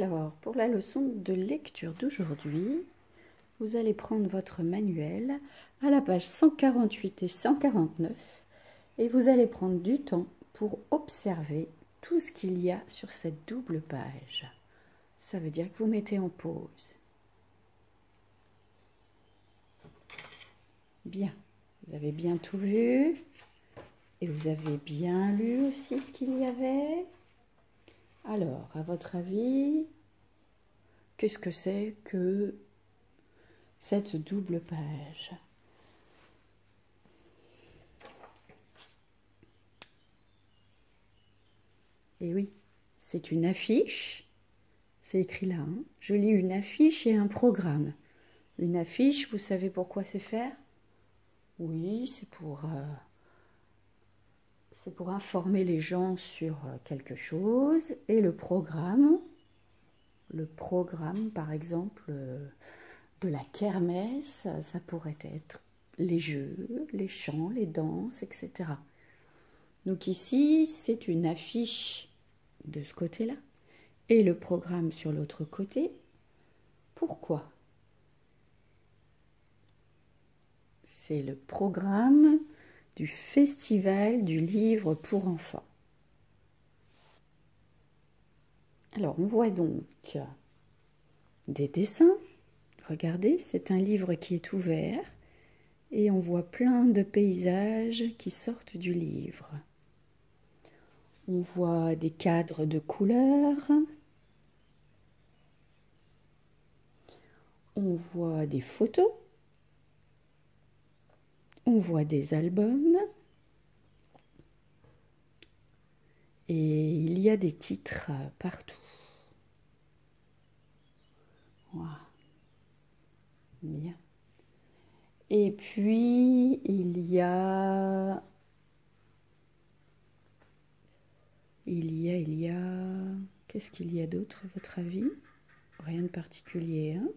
Alors, pour la leçon de lecture d'aujourd'hui, vous allez prendre votre manuel à la page 148 et 149 et vous allez prendre du temps pour observer tout ce qu'il y a sur cette double page. Ça veut dire que vous mettez en pause. Bien, vous avez bien tout vu et vous avez bien lu aussi ce qu'il y avait. Alors, à votre avis, qu'est-ce que c'est que cette double page? Et oui, c'est une affiche, c'est écrit là, hein. Je lis une affiche et un programme. Une affiche, vous savez pourquoi c'est faire? Oui, c'est pour informer les gens sur quelque chose. Et le programme par exemple de la kermesse, ça pourrait être les jeux, les chants, les danses, etc. Donc ici, c'est une affiche de ce côté-là et le programme sur l'autre côté. Pourquoi? C'est le programme du Festival du livre pour enfants. Alors, on voit donc des dessins. Regardez, c'est un livre qui est ouvert et on voit plein de paysages qui sortent du livre. On voit des cadres de couleurs. On voit des photos. On voit des albums. Et il y a des titres partout. Voilà. Bien. Et puis, qu'est-ce qu'il y a d'autre à votre avis? Rien de particulier, hein?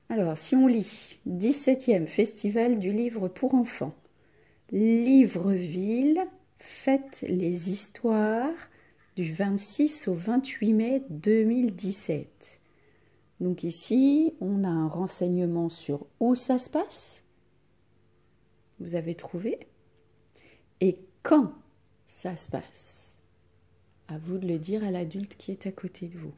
Alors, si on lit 17e Festival du livre pour enfants, Libreville fête les histoires du 26 au 28 mai 2017. Donc ici, on a un renseignement sur où ça se passe. Vous avez trouvé? Et quand ça se passe? À vous de le dire à l'adulte qui est à côté de vous.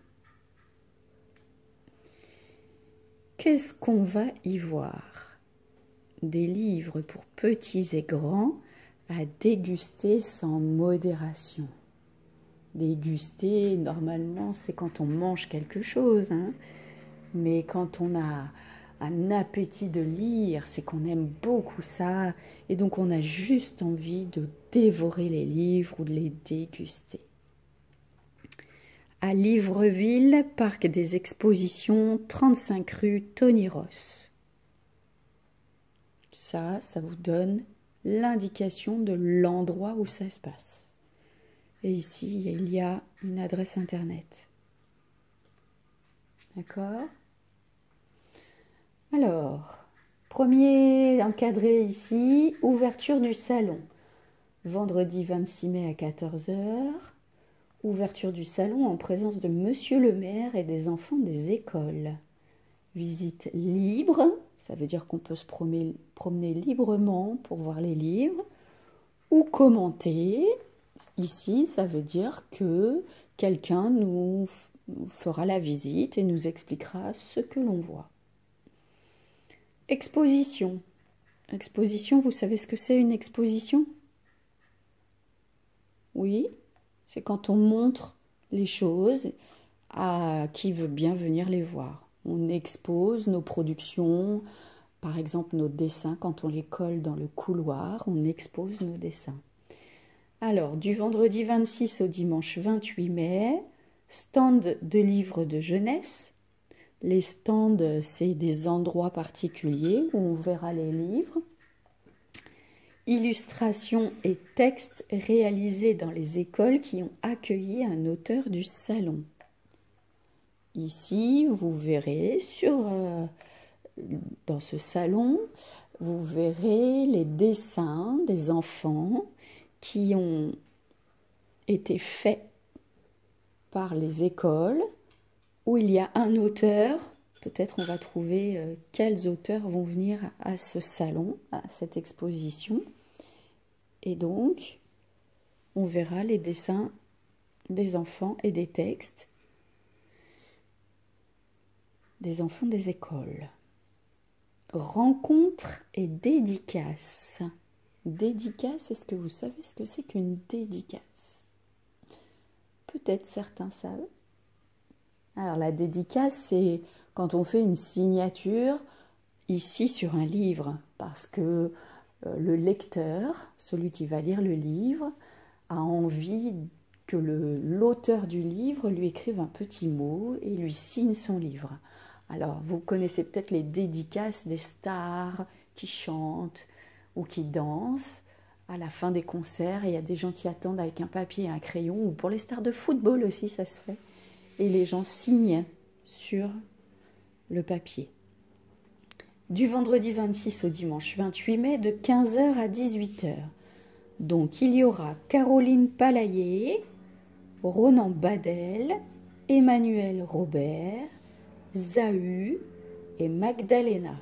Qu'est-ce qu'on va y voir? Des livres pour petits et grands à déguster sans modération. Déguster, normalement, c'est quand on mange quelque chose, hein. Mais quand on a un appétit de lire, c'est qu'on aime beaucoup ça. Et donc, on a juste envie de dévorer les livres ou de les déguster. À Libreville, parc des expositions, 35 rue Tony Ross. Ça vous donne l'indication de l'endroit où ça se passe. Et ici, il y a une adresse internet. D'accord? Alors, premier encadré ici, ouverture du salon. Vendredi 26 mai à 14 h. Ouverture du salon en présence de Monsieur le maire et des enfants des écoles. Visite libre, ça veut dire qu'on peut se promener librement pour voir les livres. Ou commenter, ici ça veut dire que quelqu'un nous fera la visite et nous expliquera ce que l'on voit. Exposition. Exposition, vous savez ce que c'est une exposition? Oui, c'est quand on montre les choses à qui veut bien venir les voir. On expose nos productions, par exemple nos dessins, quand on les colle dans le couloir, on expose nos dessins. Alors, du vendredi 26 au dimanche 28 mai, stand de livres de jeunesse. Les stands, c'est des endroits particuliers où on verra les livres. Illustrations et textes réalisés dans les écoles qui ont accueilli un auteur du salon. Ici, vous verrez dans ce salon, vous verrez les dessins des enfants qui ont été faits par les écoles où il y a un auteur. Peut-être on va trouver quels auteurs vont venir à ce salon, à cette exposition. Et donc, on verra les dessins des enfants et des textes des enfants des écoles. Rencontre et dédicace. Dédicace, est-ce que vous savez ce que c'est qu'une dédicace? Peut-être certains savent. Alors la dédicace, c'est quand on fait une signature ici sur un livre, parce que le lecteur, celui qui va lire le livre, a envie que l'auteur du livre lui écrive un petit mot et lui signe son livre. Alors, vous connaissez peut-être les dédicaces des stars qui chantent ou qui dansent. À la fin des concerts, il y a des gens qui attendent avec un papier et un crayon, ou pour les stars de football aussi, ça se fait. Et les gens signent sur le papier. Du vendredi 26 au dimanche 28 mai, de 15 h à 18 h. Donc, il y aura Caroline Palayer, Ronan Badel, Emmanuel Robert, Zahu et Magdalena.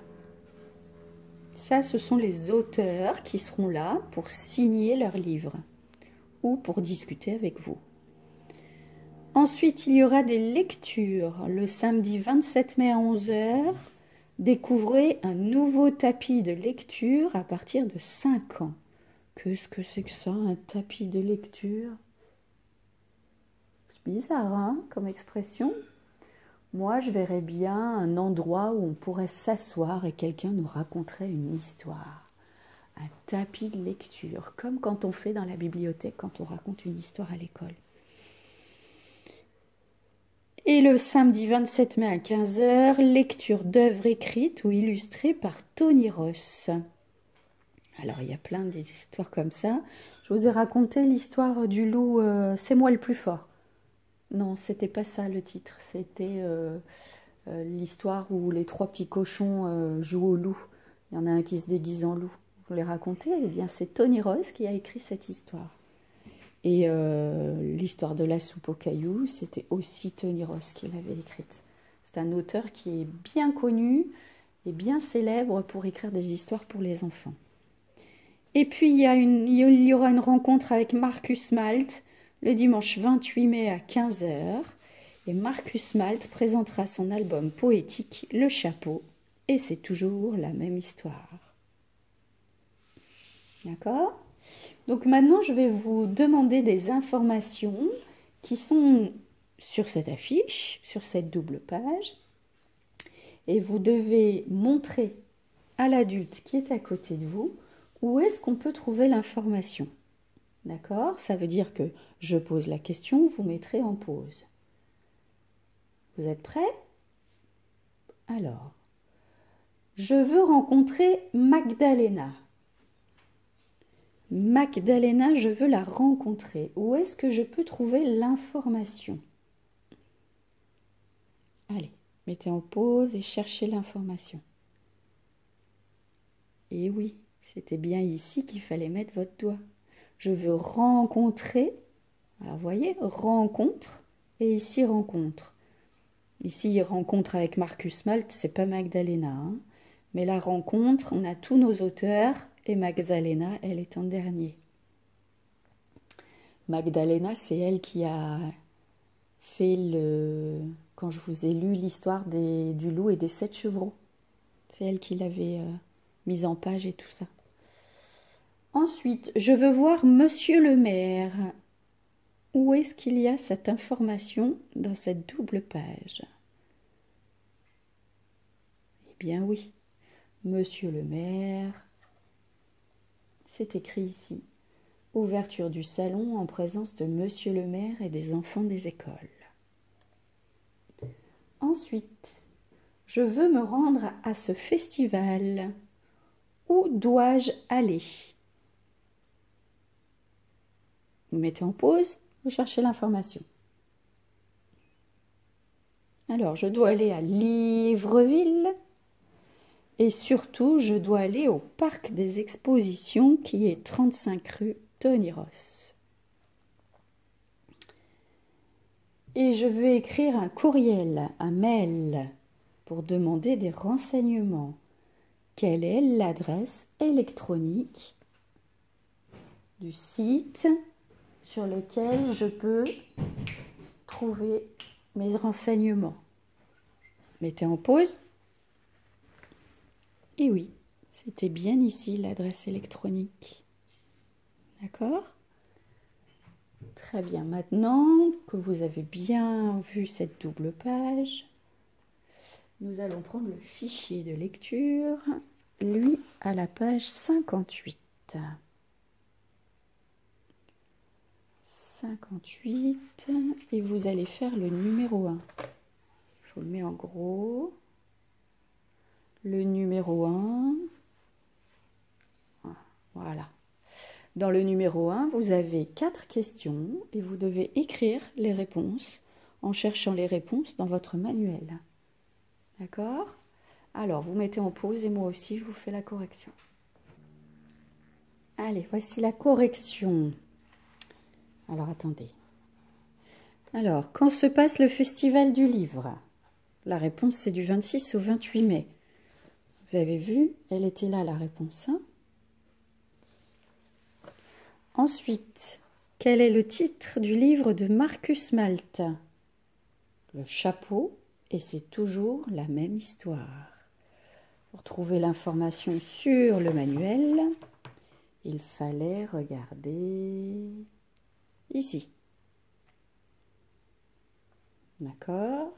Ça, ce sont les auteurs qui seront là pour signer leurs livres ou pour discuter avec vous. Ensuite, il y aura des lectures. Le samedi 27 mai à 11 h, découvrez un nouveau tapis de lecture à partir de 5 ans. Qu'est-ce que c'est que ça, un tapis de lecture? C'est bizarre, hein, comme expression. Moi, je verrais bien un endroit où on pourrait s'asseoir et quelqu'un nous raconterait une histoire. Un tapis de lecture, comme quand on fait dans la bibliothèque, quand on raconte une histoire à l'école. Et le samedi 27 mai à 15 h, lecture d'œuvres écrites ou illustrées par Tony Ross. Alors, il y a plein d'histoires comme ça. Je vous ai raconté l'histoire du loup « C'est moi le plus fort ». Non, c'était pas ça le titre. C'était l'histoire où les 3 petits cochons jouent au loup. Il y en a un qui se déguise en loup. Vous les racontez? Eh bien, c'est Tony Ross qui a écrit cette histoire. Et l'histoire de la soupe aux cailloux, c'était aussi Tony Ross qui l'avait écrite. C'est un auteur qui est bien connu et bien célèbre pour écrire des histoires pour les enfants. Et puis, il y aura une rencontre avec Marcus Malt le dimanche 28 mai à 15 h. Et Marcus Malt présentera son album poétique « Le Chapeau ». Et c'est toujours la même histoire. D'accord ? Donc maintenant, je vais vous demander des informations qui sont sur cette affiche, sur cette double page. Et vous devez montrer à l'adulte qui est à côté de vous où est-ce qu'on peut trouver l'information. D'accord? Ça veut dire que je pose la question, vous mettrez en pause. Vous êtes prêts? Alors, je veux rencontrer Magdalena. Magdalena, je veux la rencontrer. Où est-ce que je peux trouver l'information? Allez, mettez en pause et cherchez l'information. Et oui, c'était bien ici qu'il fallait mettre votre doigt. Je veux rencontrer. Alors, vous voyez, rencontre et ici rencontre. Ici, rencontre avec Marcus Malt, c'est pas Magdalena. Hein. Mais la rencontre, on a tous nos auteurs et Magdalena, elle est en dernier. Magdalena, c'est elle qui a fait quand je vous ai lu l'histoire du loup et des 7 chevreaux. C'est elle qui l'avait mise en page et tout ça. Ensuite, je veux voir Monsieur le maire. Où est-ce qu'il y a cette information dans cette double page? Eh bien oui, Monsieur le maire, c'est écrit ici. Ouverture du salon en présence de Monsieur le maire et des enfants des écoles. Ensuite, je veux me rendre à ce festival. Où dois-je aller? Vous mettez en pause, vous cherchez l'information. Alors, je dois aller à Livreville et surtout, je dois aller au parc des expositions qui est 35 rue Tony Ross. et je veux écrire un courriel, un mail, pour demander des renseignements. Quelle est l'adresse électronique du site sur lequel je peux trouver mes renseignements? Mettez en pause. Et oui, c'était bien ici l'adresse électronique. D'accord? Très bien. Maintenant que vous avez bien vu cette double page, nous allons prendre le fichier de lecture, lui à la page 58. 58, et vous allez faire le numéro 1. Je vous le mets en gros. Le numéro 1. Voilà. Dans le numéro 1, vous avez 4 questions et vous devez écrire les réponses en cherchant les réponses dans votre manuel. D'accord? Alors, vous mettez en pause et moi aussi, je vous fais la correction. Allez, voici la correction. Alors, attendez. Alors, quand se passe le festival du livre? La réponse, c'est du 26 au 28 mai. Vous avez vu, elle était là, la réponse 1. Ensuite, quel est le titre du livre de Marcus Malte? Le chapeau, et c'est toujours la même histoire. Pour trouver l'information sur le manuel, il fallait regarder ici. D'accord?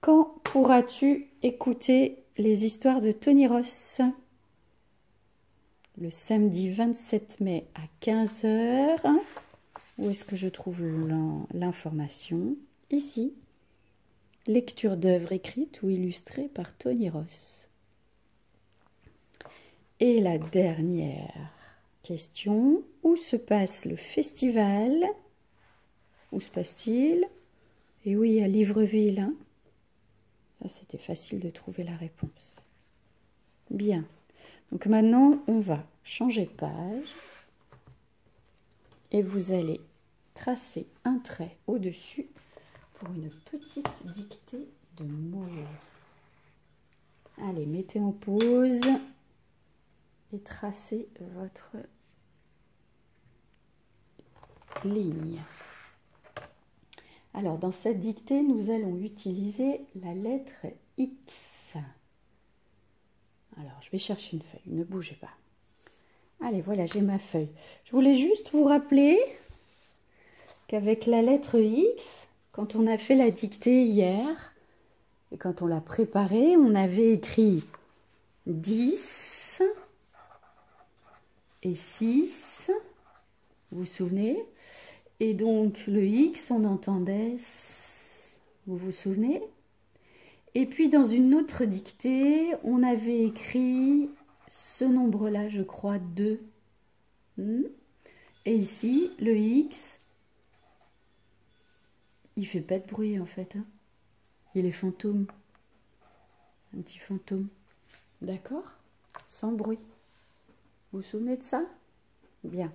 Quand pourras-tu écouter les histoires de Tony Ross? Le samedi 27 mai à 15 h. Où est-ce que je trouve l'information? Ici. Lecture d'œuvres écrites ou illustrées par Tony Ross. Et la dernière question. Où se passe le festival? Où se passe-t-il? Et oui, à Libreville. Hein? Ça, c'était facile de trouver la réponse. Bien. Donc maintenant, on va changer de page. Et vous allez tracer un trait au-dessus pour une petite dictée de mots. Allez, mettez en pause et tracez votre ligne. Alors, dans cette dictée, nous allons utiliser la lettre X. Alors, je vais chercher une feuille, ne bougez pas. Allez, voilà, j'ai ma feuille. Je voulais juste vous rappeler qu'avec la lettre X, quand on a fait la dictée hier, et quand on l'a préparée, on avait écrit 10 et 6, vous vous souvenez? Et donc, le X, on entendait S, vous vous souvenez? Et puis, dans une autre dictée, on avait écrit ce nombre-là, je crois, 2. Et ici, le X, il fait pas de bruit, en fait. Hein. Il est fantôme. Un petit fantôme. D'accord? Sans bruit. Vous vous souvenez de ça? Bien.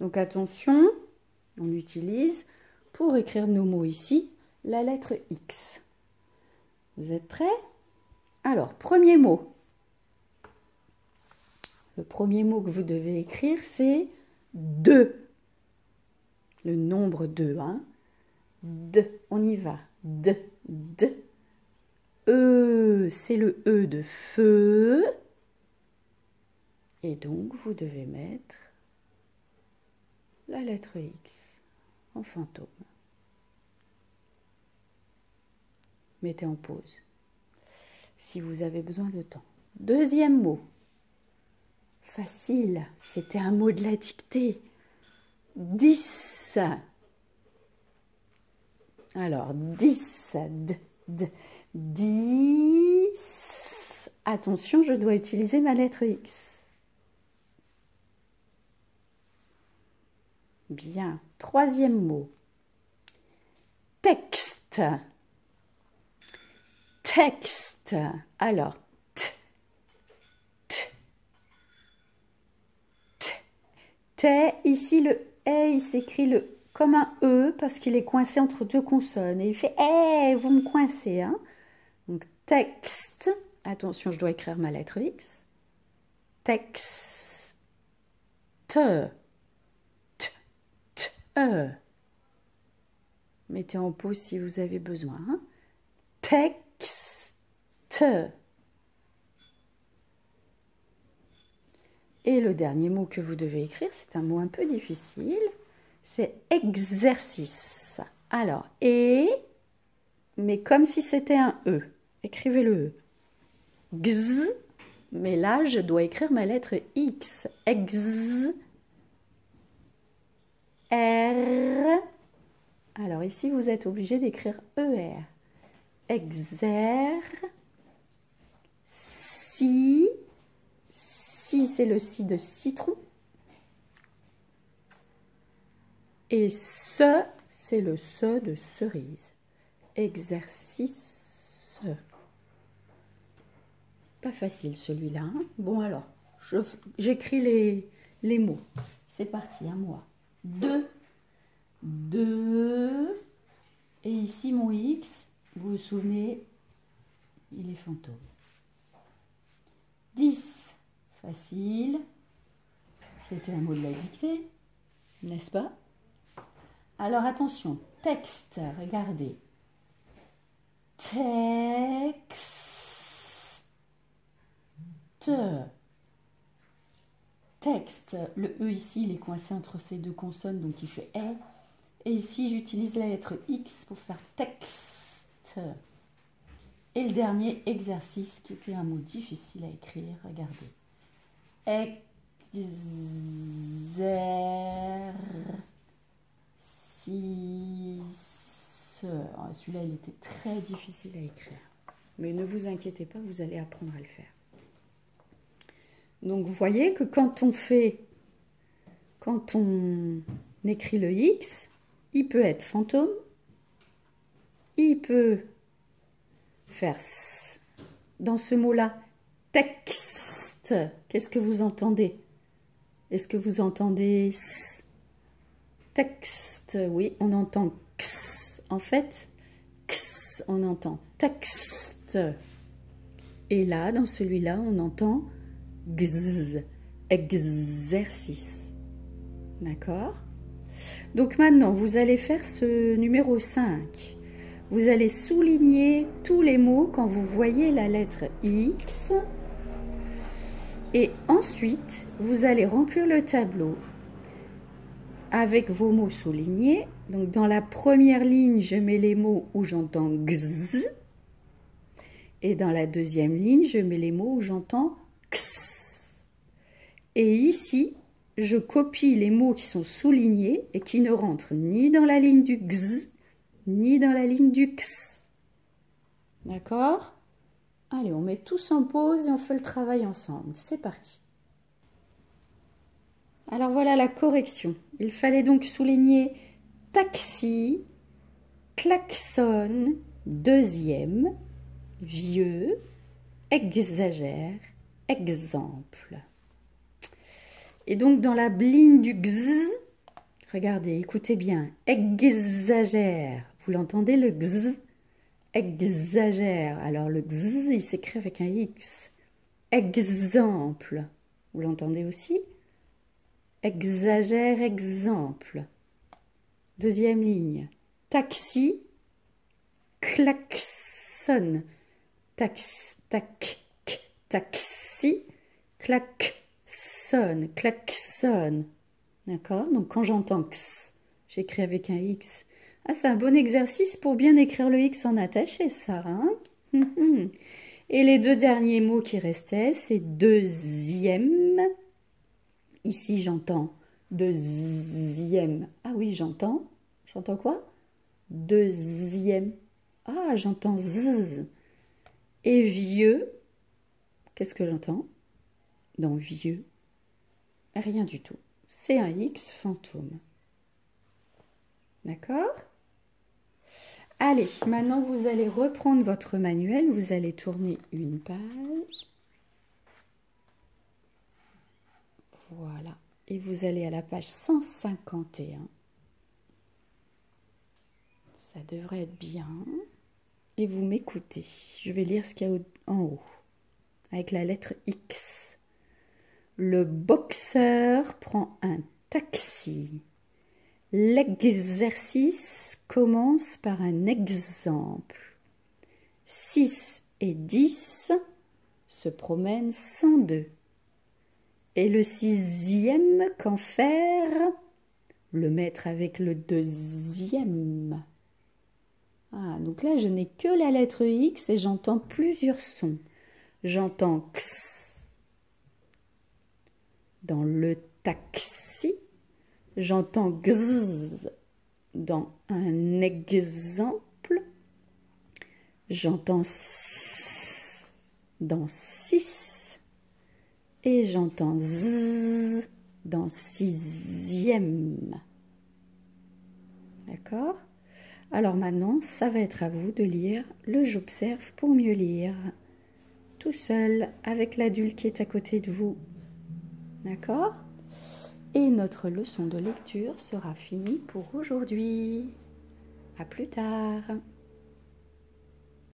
Donc, attention, on utilise, pour écrire nos mots ici, la lettre X. Vous êtes prêts? Alors, premier mot. Le premier mot que vous devez écrire, c'est 2. Le nombre 2, hein? D, on y va. D, D. E, c'est le E de feu. Et donc, vous devez mettre la lettre X en fantôme. Mettez en pause si vous avez besoin de temps. Deuxième mot. Facile, c'était un mot de la dictée. 10. Alors, 10. D, D, 10. Attention, je dois utiliser ma lettre X. Bien. Troisième mot. Texte. Texte. Alors, T, T, T. T, ici le E, il s'écrit le comme un E parce qu'il est coincé entre deux consonnes. Et il fait « Hey, vous me coincez hein !» Donc texte, attention, je dois écrire ma lettre X. Texte, t, e. Mettez en pause si vous avez besoin. Hein. Texte. Et le dernier mot que vous devez écrire, c'est un mot un peu difficile, c'est exercice. Alors, mais comme si c'était un E. Écrivez le E. X, mais là, je dois écrire ma lettre X. Ex, R. Alors ici, vous êtes obligé d'écrire ER. Exer, si. Si, c'est le si de citron. Et ce, c'est le se de cerise. Exercice. Pas facile celui-là. Hein. Bon alors, j'écris les mots. C'est parti, un moi. 2. 2. Et ici mon X, vous vous souvenez, il est fantôme. 10. Facile. C'était un mot de la dictée, n'est-ce pas? Alors attention, texte, regardez. Texte. Texte. Le E ici, il est coincé entre ces deux consonnes, donc il fait E. Et ici, j'utilise la lettre X pour faire texte. Et le dernier, exercice, qui était un mot difficile à écrire, regardez. Celui-là, il était très difficile à écrire. Mais ne vous inquiétez pas, vous allez apprendre à le faire. Donc, vous voyez que quand on écrit le X, il peut être fantôme, il peut faire S. Dans ce mot-là, texte, qu'est-ce que vous entendez? Est-ce que vous entendez S? Texte, oui, on entend X. En fait, X, on entend texte. Et là, dans celui-là, on entend X, exercice. D'accord? Donc maintenant, vous allez faire ce numéro 5. Vous allez souligner tous les mots quand vous voyez la lettre X. Et ensuite, vous allez remplir le tableau avec vos mots soulignés. Donc dans la première ligne, je mets les mots où j'entends X. Et dans la deuxième ligne, je mets les mots où j'entends X. Et ici, je copie les mots qui sont soulignés et qui ne rentrent ni dans la ligne du X, ni dans la ligne du X. D'accord? Allez, on met tous en pause et on fait le travail ensemble. C'est parti. Alors voilà la correction. Il fallait donc souligner taxi, klaxon, deuxième, vieux, exagère, exemple. Et donc dans la ligne du X, regardez, écoutez bien, exagère. Vous l'entendez le X? Exagère. Alors le X, il s'écrit avec un X. Exemple. Vous l'entendez aussi? Exagère, exemple. Deuxième ligne. Taxi, klaxon. Taxi, klaxon, klaxon. D'accord? Donc quand j'entends X, j'écris avec un X. Ah, c'est un bon exercice pour bien écrire le X en attaché, ça. Hein? Et les deux derniers mots qui restaient, c'est deuxième. Ici, j'entends deuxième. Ah oui, j'entends. J'entends quoi? Deuxième. Ah, j'entends Z. Et vieux. Qu'est-ce que j'entends? Dans vieux. Rien du tout. C'est un X fantôme. D'accord? Allez, maintenant vous allez reprendre votre manuel. Vous allez tourner une page. Voilà. Et vous allez à la page 151. Ça devrait être bien. Et vous m'écoutez. Je vais lire ce qu'il y a en haut. Avec la lettre X. Le boxeur prend un taxi. L'exercice commence par un exemple. 6 et 10 se promènent sans deux. Et le 6e, qu'en faire? Le mettre avec le 2e. Ah, donc là, je n'ai que la lettre X et j'entends plusieurs sons. J'entends X dans le taxi. J'entends Gz dans un exemple. J'entends S dans 6. Et j'entends Z dans 6e. D'accord? Alors maintenant, ça va être à vous de lire le j'observe pour mieux lire. Tout seul, avec l'adulte qui est à côté de vous. D'accord? Et notre leçon de lecture sera finie pour aujourd'hui. À plus tard.